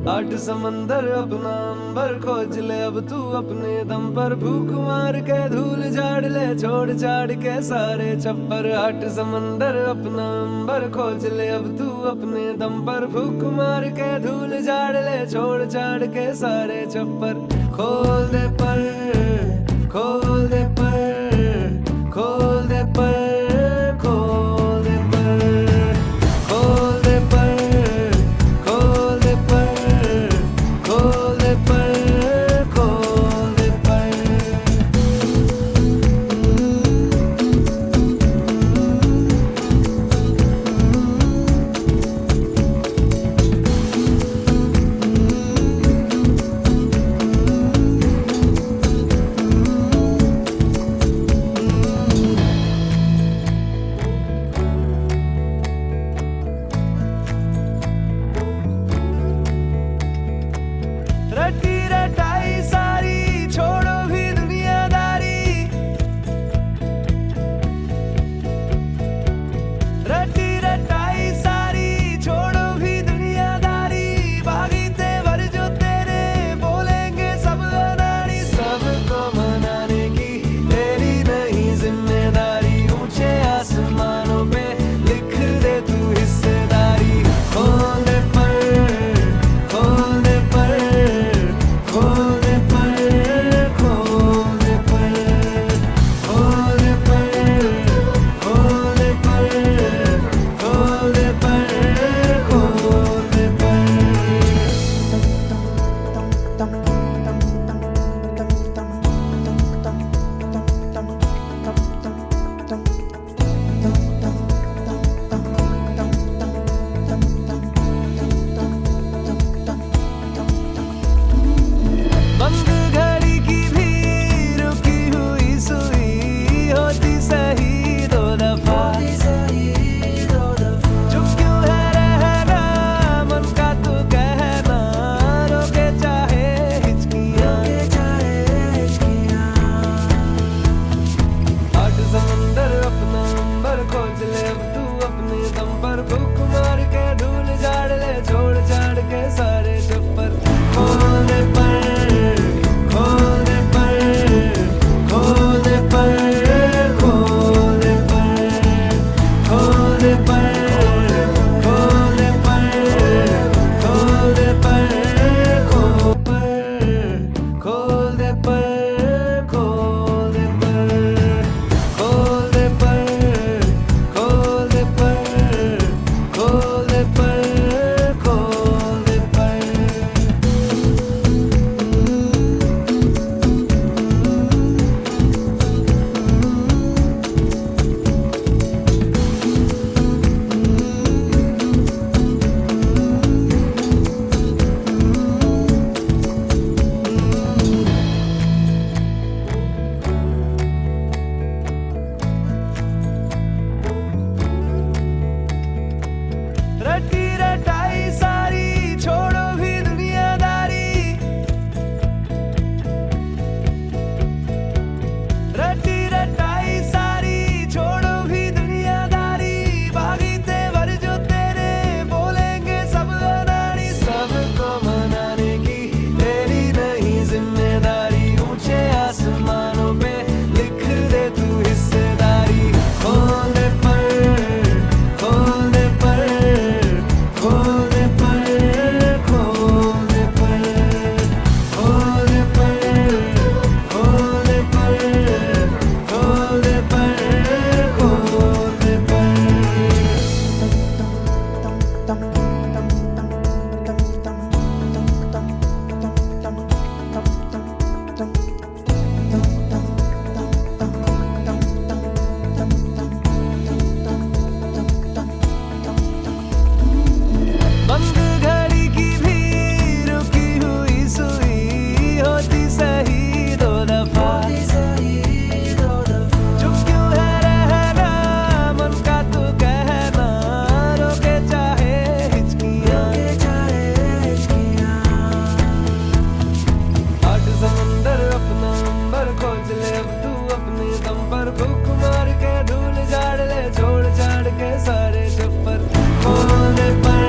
आठ समंदर अपना अंबर खोज ले अब तू अपने दम पर, भूख मार के धूल झाड़ ले छोड़ छाड़ के सारे छप्पर। आठ समंदर अपना अंबर खोज ले अब तू अपने दम पर, भूख मार के धूल झाड़ ले छोड़ छाड़ के सारे छप्पर। खोल दे पर, खोल दे पर, खोल दे पर, खोल दे पर, खोल दे पर, खोल दे पर, खोल दे पर, खोल दे पर। रटी रटाई सारी छोड़ो भी दुनियादारी, रटी रटाई सारी छोड़ो भी दुनियादारी। भागी तेवर जो तेरे बोलेंगे सब अनाड़ी, सबको मनाने की तेरी नहीं जिम्मेदारी। ऊंचे आसमानों पे लिख दे तू हिस्सेदारी। खोल दे पर, खोल दे पर, खोल दे पर, खोल दे पर, खोल दे पर, खोल दे पर, खोल दे पर, खोल दे पर। बंद घड़ी की भी रुकी हुई सुई होती सही दो दफा। चुप क्यों है रहना मन का तू कहना, रोके चाहे हिचकियां। आठ समंदर अपना अंबर खोज ले अब तू अपने दम पर, भूख मार के धूल झाड़ ले छोड़ छाड़ के सारे छप्पर। खोल दे पर, खोल दे पर, खोल दे पर, खोल दे पर, खोल दे पर, खोल दे पर, खोल दे पर, खोल दे पर, खोल दे पर, खोल दे पर, खोल दे पर, खोल दे पर, खोल दे पर। रटी रटाई सारी छोड़ो भी दुनियादारी, रटी रटाई सारी छोड़ो भी दुनियादारी। भागी तेवर जो तेरे बोलेंगे सब अनाड़ी, सबको मनाने की तेरी नहीं जिम्मेदारी। ऊंचे आसमानों पे लिख दे तू हिस्सेदारी। खोल दे पर, खोल दे पर, खोल दे पर, खोल दे पर, खोल दे पर, खोल दे पर, खोल दे पर, खोल दे पर। बंद घड़ी की भी रुकी हुई सुई होती सही दो दफा। चुप क्यों है रहना मन का तू कहना, रोके चाहे हिचकियां। आठ समंदर अपना अंबर खोज ले अब तू अपने दम पर, भूख मार के धूल झाड़ ले छोड़ छाड़ के सारे छप्पर। खोल दे पर,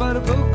पर फूक